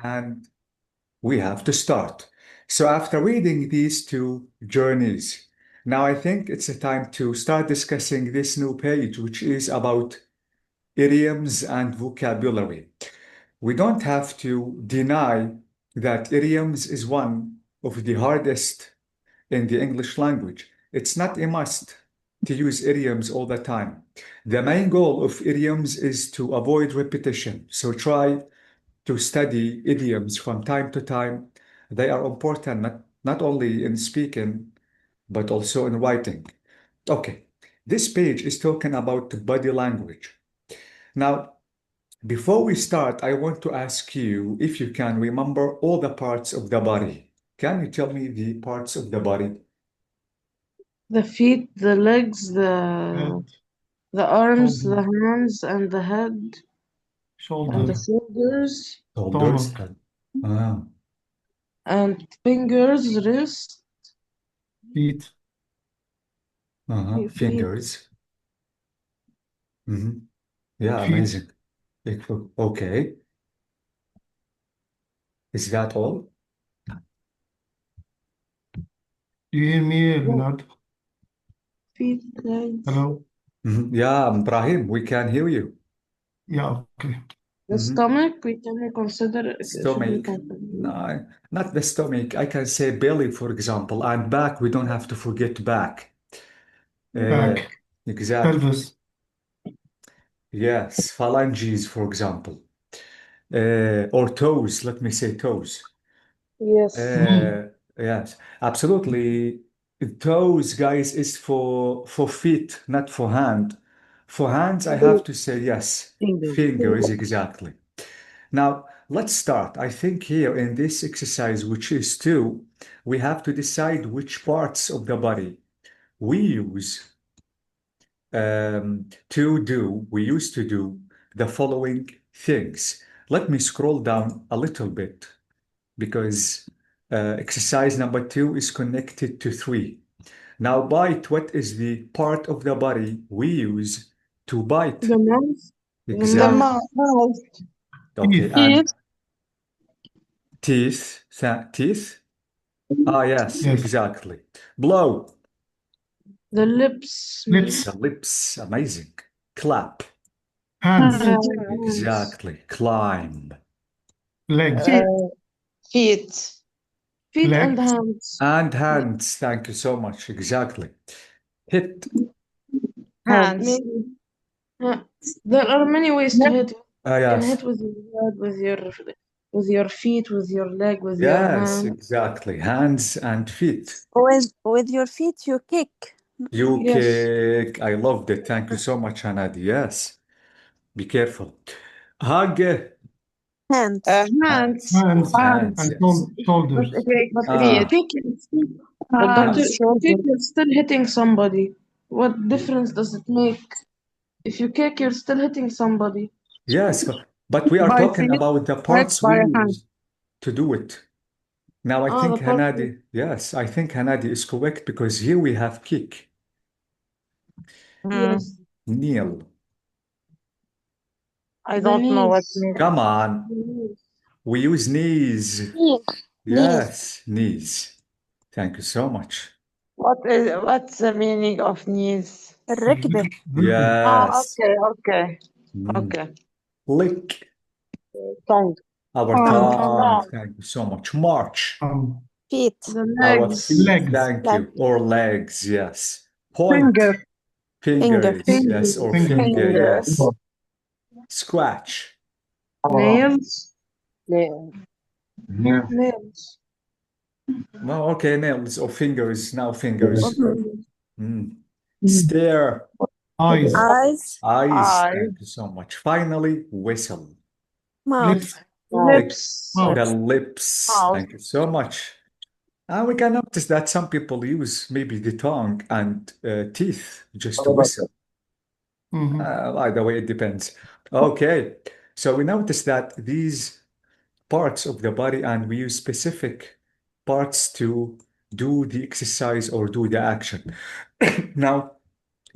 and we have to start. So after reading these two journeys, now I think it's a time to start discussing this new page, which is about idioms and vocabulary. We don't have to deny that idioms is one of the hardest in the English language. It's not a must to use idioms all the time. The main goal of idioms is to avoid repetition. So try to study idioms from time to time. They are important not only in speaking, but also in writing. Okay, this page is talking about body language. Now, before we start, I want to ask you if you can remember all the parts of the body. Can you tell me the parts of the body? The feet, the legs, Head, the arms, the shoulder, hands, and the head, and the shoulder, shoulders, Shoulders stomach, and fingers, wrist, feet, feet. fingers. Yeah, feet. amazing. Okay. Is that all? Do you hear me, Yeah, Leonardo? feet, legs. Hello? Yeah, Ibrahim, we can hear you. Yeah, okay. The stomach, we can consider, should we Stomach. consider? No, not the stomach. I can say belly, for example, and back. We don't have to forget back. Back, Exactly. pelvis, Yes, phalanges, for example. Or toes. Let me say toes. Yes. knee, Yes, absolutely. Toes, guys, is for feet, not for hand. For hands, I have to say yes. Fingers. Fingers, exactly. Now, let's start. I think here in this exercise, which is two, we have to decide which parts of the body we use we used to do the following things. Let me scroll down a little bit because exercise number two is connected to three. Now, bite, what is the part of the body we use to bite? The mouth. The Exactly. mouth. Okay, teeth. and teeth, teeth? Ah, yes, Yes, exactly. Blow, The lips. lips, the lips, amazing. Clap, hands, Hands. exactly. Climb, legs, Feet. Feet and legs, hands. and hands. Thank you so much. Exactly. Hit, Hands. Maybe. There are many ways to hit. You can yes, hit with your head, with your feet, with your leg, with your yes, hand. exactly. Hands and feet. With your feet, you kick. You Yes. kick. I loved it. Thank you so much, Hanadi. Yes. Be careful. Hug. Hands. Hands. hands, Hands, and yes. shoulders. But Ah. if you kick, but doctor, if you kick, you're still hitting somebody. What difference does it make? If you kick, you're still hitting somebody. Yes, but we are By talking feet, about the legs, parts by we hand. use to do it. Now, I think The part. Hanadi, I think Hanadi is correct because here we have kick, Yes. kneel. I The don't know what knees. means. Come on, The knees. we use knees. Knees. Yes, knees. Thank you so much. What's the meaning of knees? الركبة. Yes. Okay. Mm. Lick Tongue. our Tongue. tongue. Thank you so much. March. Feet. The Our legs. feet. Legs. Thank Leg. you. Or legs, yes. Point. Finger. Fingers, Finger. yes. Or Finger. finger, Finger. yes. Scratch. Nails. Nails. Nails. Well, okay, nails or fingers. Now fingers. Okay. Stare. Eyes, Eyes. Eyes. Eyes. Thank you so much. Finally, whistle. Mouth. lips, Lips. The mouth, lips. Mouth. Thank you so much. And we can notice that some people use maybe the tongue and teeth just to whistle. By the way, it depends. Okay, so we notice that these parts of the body and we use specific parts to do the exercise or do the action. Now,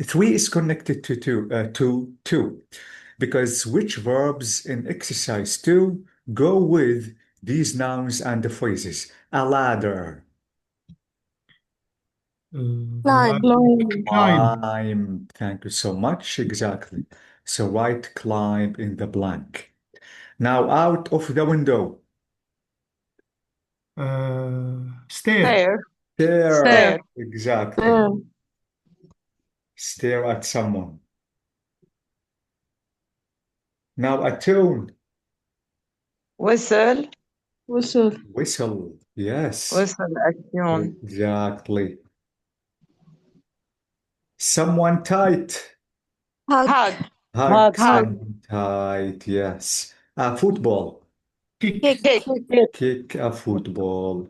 three is connected to two because which verbs in exercise two go with these nouns and the phrases. A ladder. Climb. Climb. Climb. Thank you so much. Exactly. So write climb in the blank. Now out of the window. Stare. Stare. Stare. Exactly. Stare. Stare at someone. Now a tune. Whistle. Whistle. Whistle. Yes. Whistle a tune. Exactly. Someone tight. Hug. Hug. Hug. Hug. Someone tight. Yes. A football. Kick. Kick. Kick. Kick a football.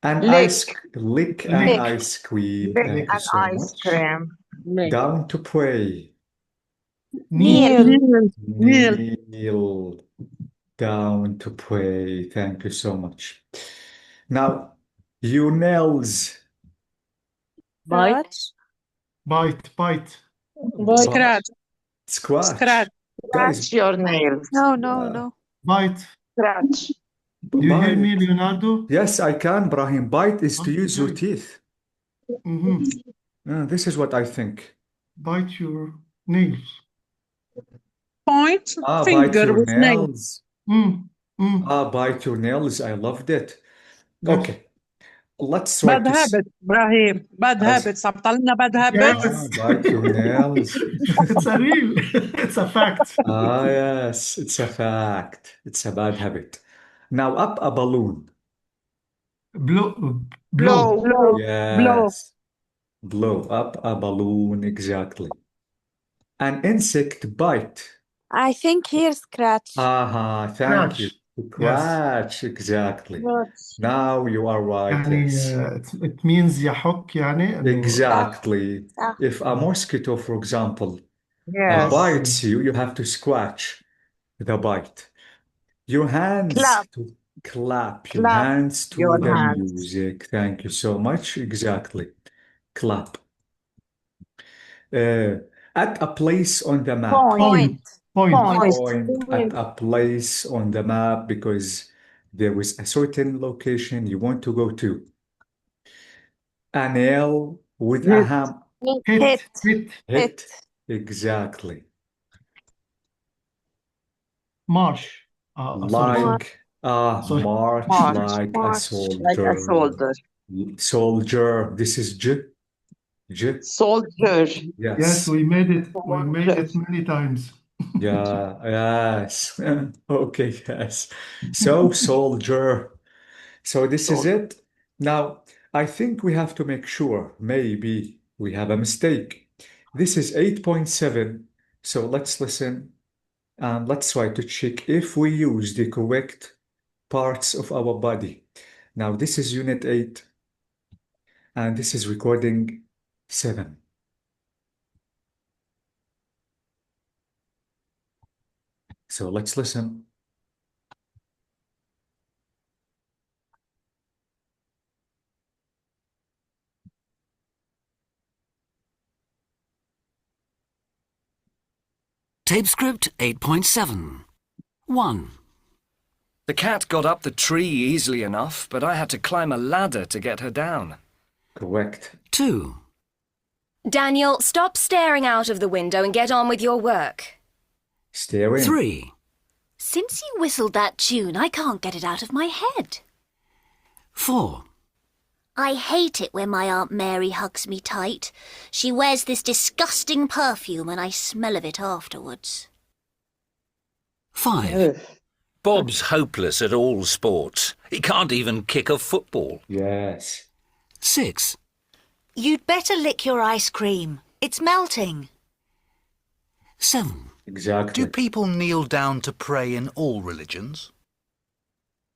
An Lick. lick an Lick. ice cream. Lick Thank you an so ice much. cream. Down to pray. Kneel. Kneel. Kneel. Down to pray. Thank you so much. Now, your nails. Bite. Bite. Bite. Scratch. Scratch. Scratch. Guys, Scratch your nails. No, no, no. Bite. Scratch. Do you hear bite. me, Leonardo? Yes, I can, Brahim. Bite is to use your Okay. teeth. Mm-hmm. This is what I think. Bite your nails. Point. Bite Finger your with nail. nails. Bite Your nails. I loved it. Yes. Okay, let's try Bad to habit, Ibrahim. Bad As- habits. عم bad habits. Yes. bite your nails. It's a real, it's a fact. Yes, it's a fact. It's a bad habit. Now up a balloon. Blow. Blow. Blow. Yes. Blow up a balloon, exactly. An insect bite. I think here scratch. Thank you. Yes. Scratch, exactly. Scratch. Now you are right, يعني yes. it means يحك يعني إنه Exactly. Ah. If a mosquito, for example, Yes. bites you, you have to scratch the bite. Your hands Clap. to clap. Your Clap hands to your the hands. music. Thank you so much. Exactly. Clap. At a place on the map. Point. Point. Point at a place on the map because there is a certain location you want to go to. A nail with a Hit. ham. Hit. Hit. Exactly. March. Sorry. Like a Sorry. march, March. like a March. Like a soldier. soldier. Soldier. This is J. J. Soldier. Yes, Yes. we made it. We made it many times. Yeah. Yes. Okay. Yes. So soldier. So this is it. Now, I think we have to make sure maybe we have a mistake. This is 8.7. So let's listen and let's try to check if we use the correct parts of our body. Now, this is Unit 8 and this is recording 7. So let's listen. Tape script 8.7. 1. The cat got up the tree easily enough, but I had to climb a ladder to get her down. Correct. 2. Daniel, stop staring out of the window and get on with your work. Staring. 3. Since you whistled that tune, I can't get it out of my head. 4. I hate it when my Aunt Mary hugs me tight. She wears this disgusting perfume and I smell of it afterwards. 5. Bob's hopeless at all sports. He can't even kick a football. Yes. 6. You'd better lick your ice cream. It's melting. 7. Exactly. Do people kneel down to pray in all religions?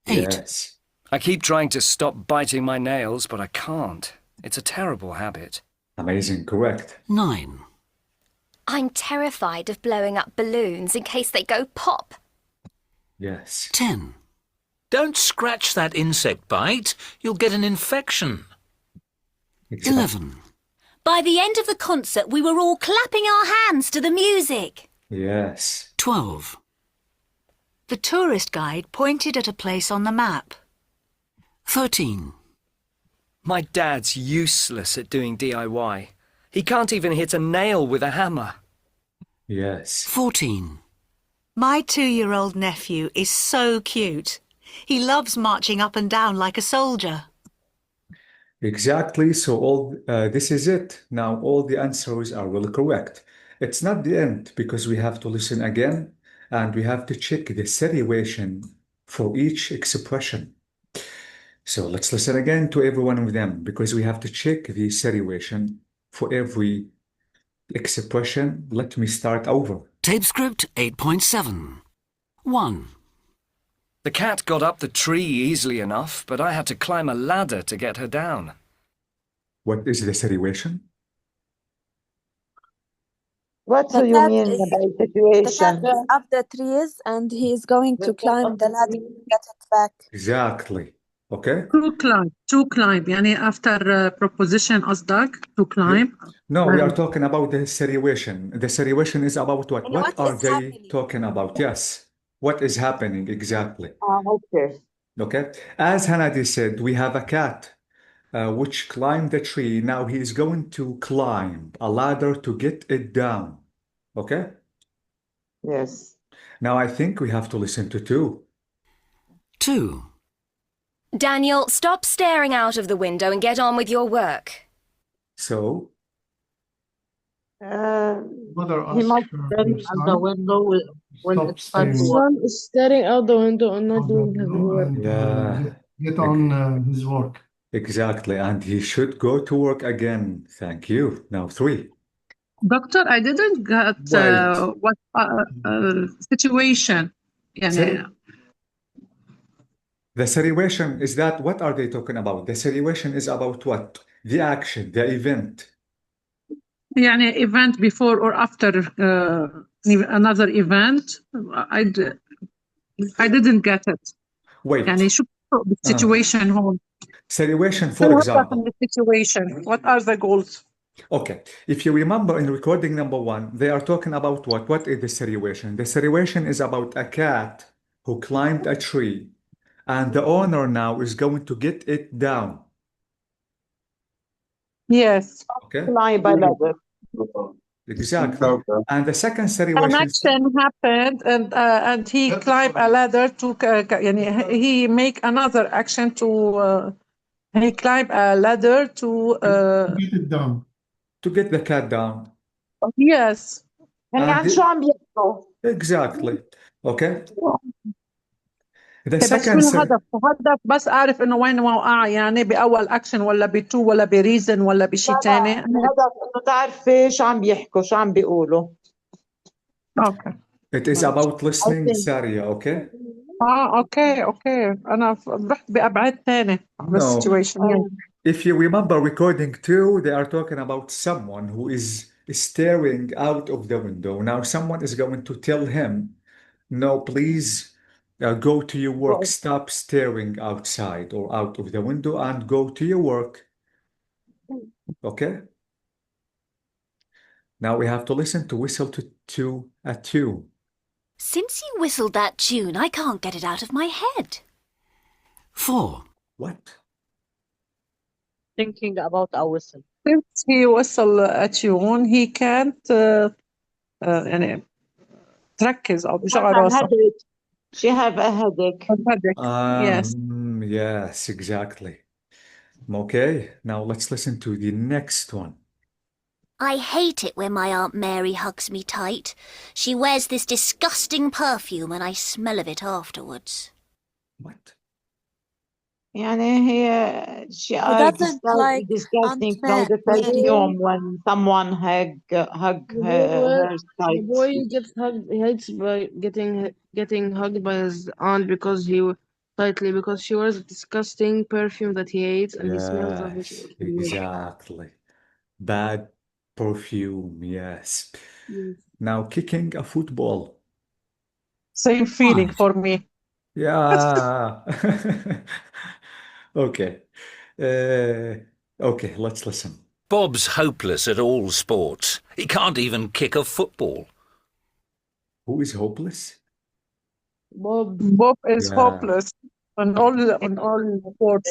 8. Yes. I keep trying to stop biting my nails, but I can't. It's a terrible habit. Amazing. Correct. 9. I'm terrified of blowing up balloons in case they go pop. Yes. 10. Don't scratch that insect bite. You'll get an infection. Exactly. 11. By the end of the concert, we were all clapping our hands to the music. Yes. 12. The tourist guide pointed at a place on the map. 13. My dad's useless at doing DIY. He can't even hit a nail with a hammer. Yes. 14. My 2-year-old nephew is so cute. He loves marching up and down like a soldier. Exactly. So this is it. Now all the answers are well correct. It's not the end because we have to listen again and we have to check the situation for each expression. So let's listen again to every one of them because we have to check the situation for every expression. Let me start over. Tape script 8.7. 1. The cat got up the tree easily enough, but I had to climb a ladder to get her down. What is the situation? What The do you cat mean is by the cat situation? is up the trees and he's going to climb the ladder to get it back. Exactly. Okay. To climb يعني after proposition قصدك to climb. No, we are talking about the situation. The situation is about what? And What what are is they happening? talking about? Yes. What is happening exactly? Okay. Okay. As Hanadi said, we have a cat which climbed the tree. Now he is going to climb a ladder to get it down. Okay. Yes. Now I think we have to listen to 2. 2. Daniel, stop staring out of the window and get on with your work. So, Mother He asked might her stand son, out the window when stop it's time to staring work. Son is staring out the window and not out the doing his window work. and yeah, get on his work. exactly. And he should go to work again. Thank you. Now 3. Doctor, I didn't get Wait. what situation. Seri- The situation is that what are they talking about? The situation is about what? The action, the event. يعني event before or after another event. I didn't get it. Wait. يعني شو situation هون? Situation, for example. The situation. What are the goals? Okay. If you remember in recording number 1, they are talking about what? What is the situation? The situation is about a cat who climbed a tree and the owner now is going to get it down. Yes. Okay. Climb a ladder. Exactly. And the second An situation, action happened and he climbed a ladder to يعني he make another action to he climbed a ladder to Get it down. to get the cat down. yes. يعني عن شو عم بيحكوا؟ Exactly. Okay. The بس شو second الهدف؟ الهدف بس أعرف إنه وين وقع يعني بأول أكشن ولا بتو ولا بريزن ولا بشي تاني. الهدف إنه تعرفي شو عم بيحكوا شو عم بيقولوا. Okay. it is about listening, Saria, okay? اوكي أنا رحت بأبعاد تاني No. situation. If you remember recording 2, they are talking about someone who is staring out of the window. Now someone is going to tell him, no, please go to your work. Stop staring outside or out of the window and go to your work. Okay? Now we have to listen to whistle to a tune. Since you whistled that tune, I can't get it out of my head. 4. What? Thinking about a whistle. Since he whistle a tune he can't يعني تركز أو بشغل راسه. She have a headache. Yes. Yes, exactly. Okay, now let's listen to the next one. I hate it when my Aunt Mary hugs me tight. She wears this disgusting perfume and I smell of it afterwards. What? يعني هي she doesn't like disgusting Aunt the Mary. perfume when someone hug her tight. The boy gets hugged. He hates by getting hugged by his aunt because she wears a disgusting perfume that he hates and he smells of it. Yes, exactly. Bad perfume, yes. Now kicking a football. Same feeling for me. Yeah. Okay. Okay, let's listen. Bob's hopeless at all sports. He can't even kick a football. Who is hopeless? Bob is Yeah. hopeless on all sports.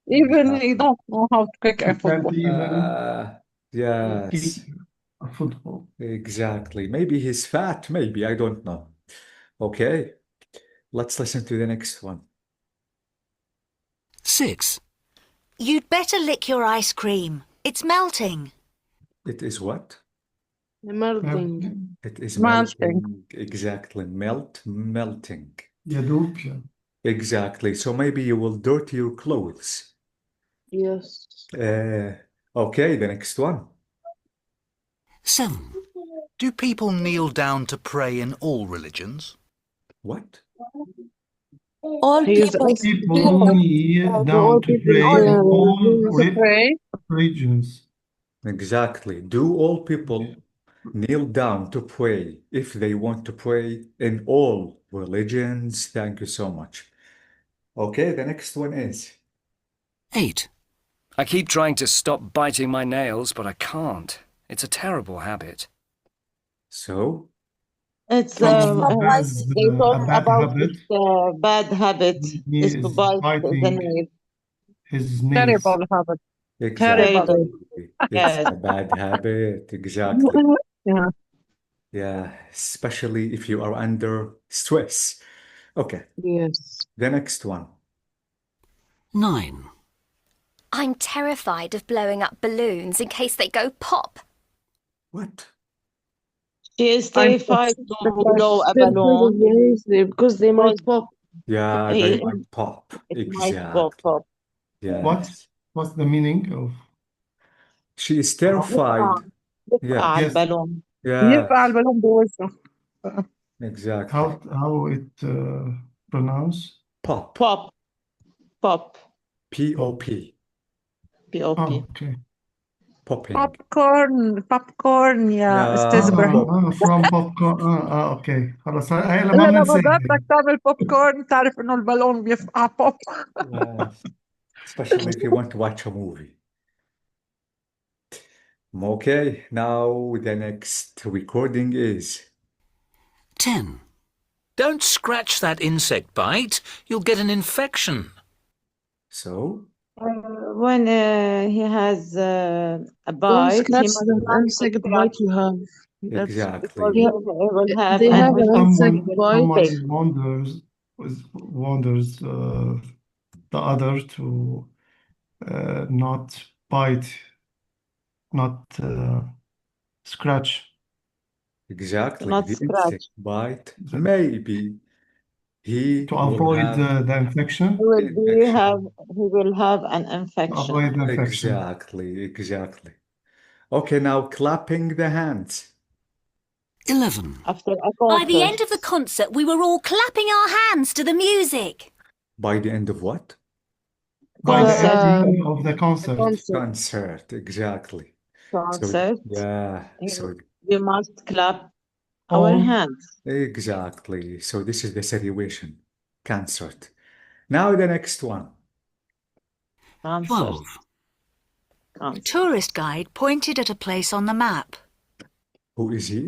Even he don't know how to kick a Can't football. even Yes, kick a football. exactly. Maybe he's fat, maybe, I don't know. Okay, let's listen to the next one. 6. You'd better lick your ice cream. It's melting. It is what? Melting. It is Melting. melting. Exactly. Melting. يدوب yeah. Exactly. So maybe you will dirty your clothes. Yes. Okay, the next one. 7. Do people kneel down to pray in all religions? What? All He is people asking People kneel down to pray in all religions. Exactly. Do all people kneel down to pray if they want to pray in all religions? Thank you so much. Okay, the next one is 8. I keep trying to stop biting my nails, but I can't. It's a terrible habit. so. It's Someone has they talk a bad about habit. this bad habit He is to is bite the biting nail. his nails. Terrible habit. Exactly. Terrible. It's Yes. a bad habit. Exactly. Yeah. Yeah, especially if you are under stress. Okay, Yes. the next one. 9. I'm terrified of blowing up balloons in case they go pop. What? She is I'm terrified to blow a balloon Because they might pop. Yeah, they might pop. it might pop. Yes. What's the meaning of? She is terrified. يفقع Yes. البالون. Yeah, يفقع البالون بوجهه. exactly. How it pronounce? Pop. Pop. Pop. P-O-P. P-O-P. Oh, okay. Popping. popcorn يا أستاذ إبراهيم. From popcorn. okay. خلاص هاي لما إلا لما بننسى. بدك تعمل بوب كورن تعرف إنه البالون بيفقع بوب. Yes. Especially if you want to watch a movie. Okay, now the next recording is 10. Don't scratch that insect bite. You'll get an infection. so. When he has a Don't bite, he scratch must that not insect scratch bite you have. That's Exactly. because he will have They an have an insect infection. bite. Someone wonders the other to not bite, not scratch. Exactly. Not The scratch. insect bite. Maybe he To will avoid have the infection. He will have an To infection. avoid the infection. Exactly. Okay, now clapping the hands. 11. After a By the concert. end of the concert, we were all clapping our hands to the music. By the end of what? By the Concert. ending of the concert. Concert, exactly. Concert. So We must clap our hands. exactly. So this is the situation. Concert. Now the next one. Concert. 12. A tourist guide pointed at a place on the map. Who is he?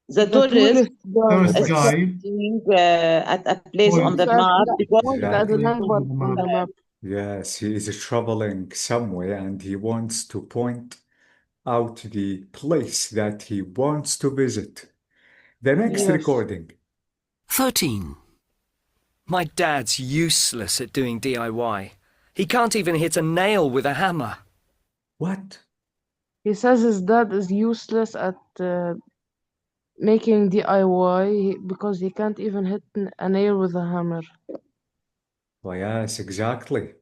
The tourist Tourist is guy. pointing at a place on the map because At the landmark on the map. Yes, he is traveling somewhere and he wants to point out the place that he wants to visit. The next Yes. recording. 13. My dad's useless at doing DIY. He can't even hit a nail with a hammer. What? He says his dad is useless at making DIY because he can't even hit a nail with a hammer. Oh, yes, exactly.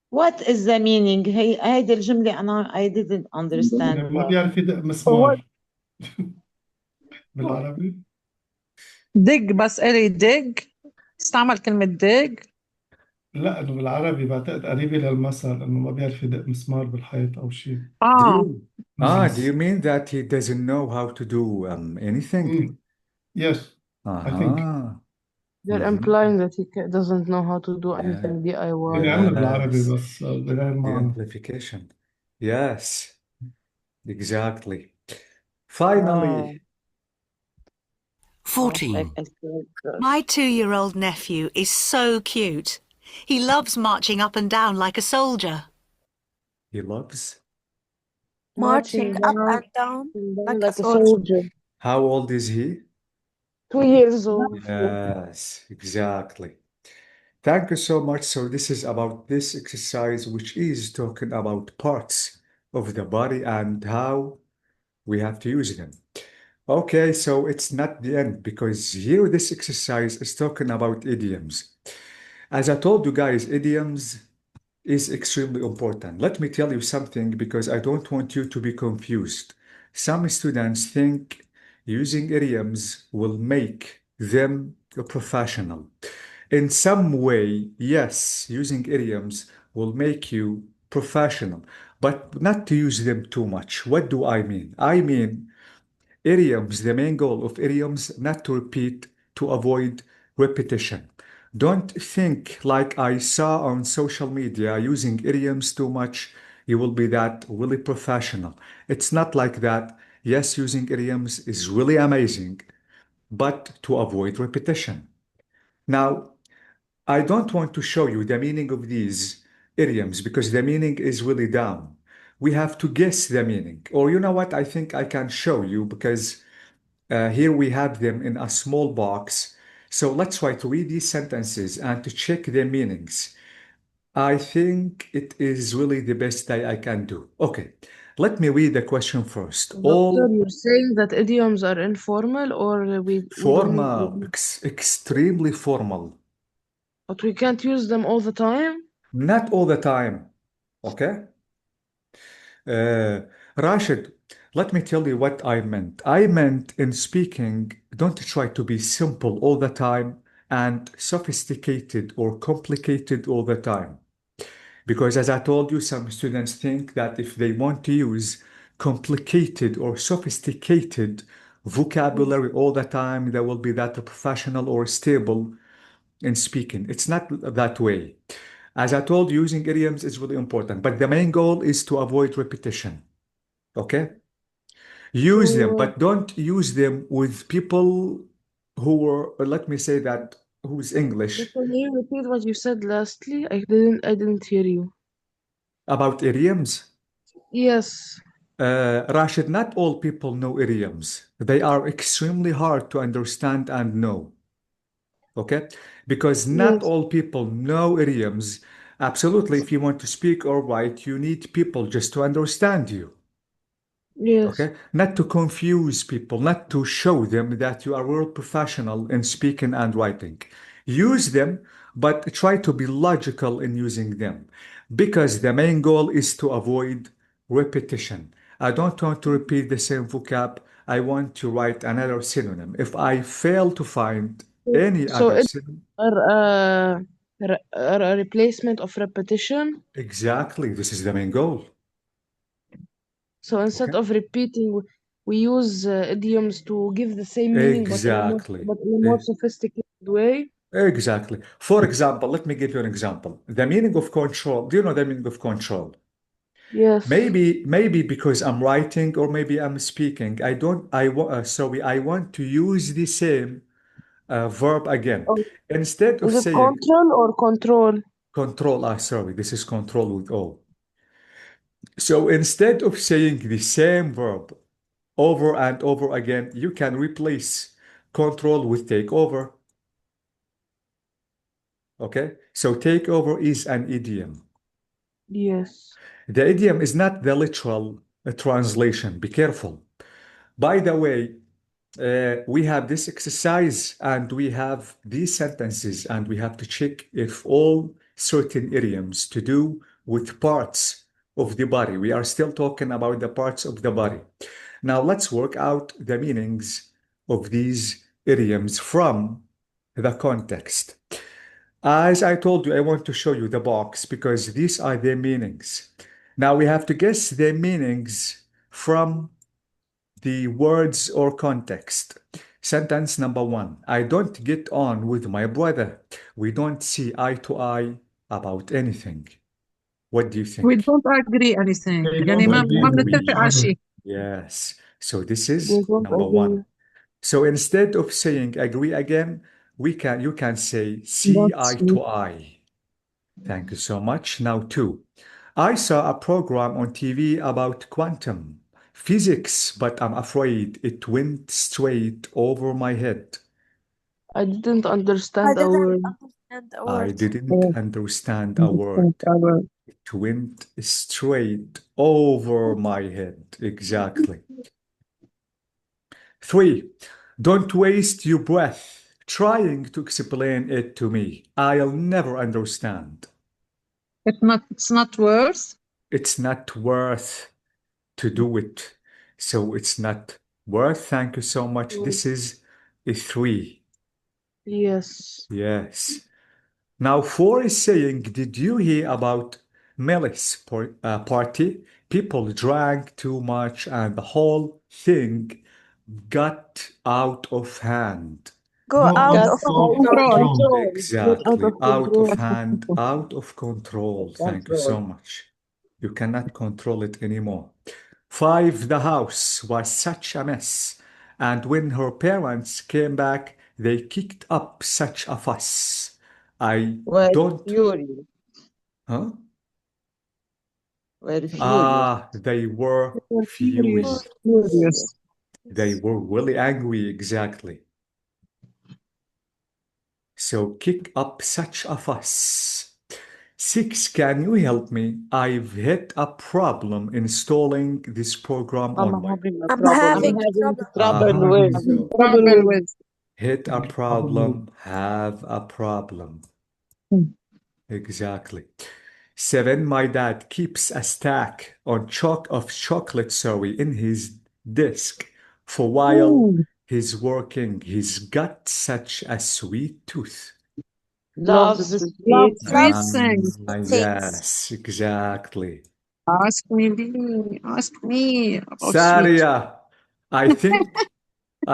What is the meaning? هيدي الجملة أنا I didn't understand. ما بيعرف يدق مسمار بالعربي. دق بس إلي دق استعمل كلمة دق. لا انه بالعربي بعتقد قريبة للمثل انه ما بيعرف يدق مسمار بالحيط او شيء. Do you mean that he doesn't know how to do anything? Yes, I think. They're implying that he doesn't know how to do anything DIY. بنعمل بالعربي بس بغير The معنى. amplification. Yes, exactly. Finally. 14. My 2-year-old nephew is so cute. He loves marching up and down like a soldier. He loves. Marching up and down like a like a soldier. soldier. How old is he? 2 years old. Yes, exactly. Thank you so much. So this is about this exercise, which is talking about parts of the body and how we have to use them. Okay, so it's not the end because here this exercise is talking about idioms. As I told you guys, idioms is extremely important. Let me tell you something because I don't want you to be confused. Some students think using idioms will make them a professional. In some way, yes, using idioms will make you professional, but not to use them too much. What do I mean? I mean, idioms, the main goal of idioms, not to repeat, to avoid repetition. Don't think like I saw on social media using idioms too much, you will be that really professional. It's not like that. Yes, using idioms is really amazing, but to avoid repetition. Now, I don't want to show you the meaning of these idioms because the meaning is really down. We have to guess the meaning. Or you know what? I think I can show you because here we have them in a small box. So let's try to read these sentences and to check their meanings. I think it is really the best I can do. Okay, let me read the question first. Doctor, you're saying that idioms are informal or we don't Formal, need extremely formal. but we can't use them all the time? Not all the time. Okay? Rashid, let me tell you what I meant. I meant in speaking, don't try to be simple all the time and sophisticated or complicated all the time. Because as I told you, some students think that if they want to use complicated or sophisticated vocabulary all the time, they will be that professional or stable in speaking. It's not that way. As I told you, using idioms is really important, but the main goal is to avoid repetition. Okay? Use them, but don't use them with people who are, let me say that, who's English. Can you repeat what you said lastly? I didn't hear you. About idioms? Yes. Rashid, not all people know idioms. They are extremely hard to understand and know. Okay? Because not all people know idioms. Absolutely, if you want to speak or write, you need people just to understand you. Yes. Okay? Not to confuse people, not to show them that you are a real professional in speaking and writing. Use them, but try to be logical in using them. Because the main goal is to avoid repetition. I don't want to repeat the same vocab. I want to write another synonym. If I fail to find any So other it's synonym, a replacement of repetition. exactly, this is the main goal. So instead of repeating, we use idioms to give the same meaning, Exactly. but in a more sophisticated way. Exactly. For example, let me give you an example. The meaning of control. Do you know the meaning of control? Yes. Maybe because I'm writing or maybe I'm speaking. I want to use the same verb again. Instead of Is it saying control or control? control, sorry, this is control with O. So instead of saying the same verb over and over again, you can replace control with take over. Okay, so take over is an idiom. Yes. The idiom is not the literal translation. Be careful. By the way, we have this exercise and we have these sentences and we have to check if all certain idioms to do with parts of the body. We are still talking about the parts of the body. Now let's work out the meanings of these idioms from the context. As I told you, I want to show you the box because these are their meanings. Now we have to guess their meanings from the words or context. Sentence number 1. I don't get on with my brother. We don't see eye to eye about anything. What do you think? We don't agree anything. يعني ما بنتفق على شيء. Yes. So this is number 1. So instead of saying agree again, you can say see eye to eye. Thank you so much. Now 2. I saw a program on TV about quantum physics, but I'm afraid it went straight over my head. I didn't understand a word. I didn't understand a word. It went straight over my head. Exactly. 3. Don't waste your breath trying to explain it to me. I'll never understand. It's not worth. It's not worth to do it. So it's not worth. Thank you so much. This is a 3. Yes. Yes. Now 4 is saying, did you hear about Melis party? People drank too much and the whole thing got out of hand. Go out of control. Exactly. Out of hand, out of control. Thank you so much. You cannot control it anymore. 5, the house was such a mess. And when her parents came back, they kicked up such a fuss. I don't... furious. Huh? Were furious. Ah, they were furious. They were really angry, exactly. So kick up such a fuss. 6, can you help me? I've hit a problem installing this program on my... I'm having Trouble with. Hit a problem, have a problem. Exactly. 7, my dad keeps a stack of chocolate, in his desk for while he's working. He's got such a sweet tooth. Loves sweet things. Yes, exactly. Ask me about Saria, I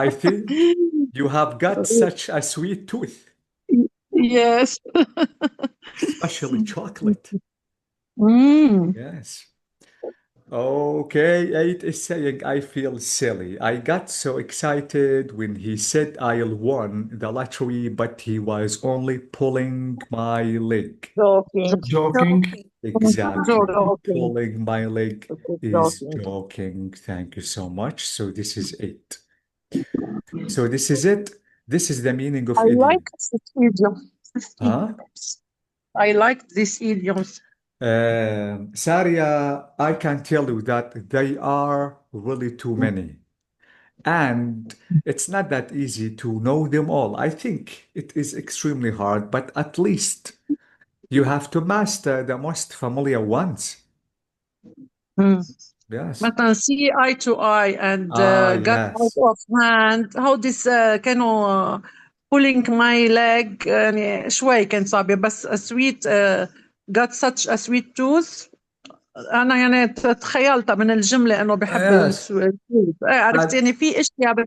think you have got such a sweet tooth. Yes. Especially chocolate. Mm. Yes. Okay, 8 is saying, I feel silly. I got so excited when he said I'll won the lottery, but he was only pulling my leg. Joking. Exactly. Pulling my leg is joking. Thank you so much. So this is 8. So this is it. This is the meaning of I idiom. like this idiom. Huh? I like this idioms. Saria, I can tell you that they are really too many. And it's not that easy to know them all. I think it is extremely hard, but at least you have to master the most familiar ones. Yes. مثلا see eye to eye and got yes. out of hand. How this كانوا pulling my leg يعني شوي كان صعبة بس a sweet got such a sweet tooth. أنا يعني تخيلتها من الجملة إنه بحب السويت. عرفت يعني في أشياء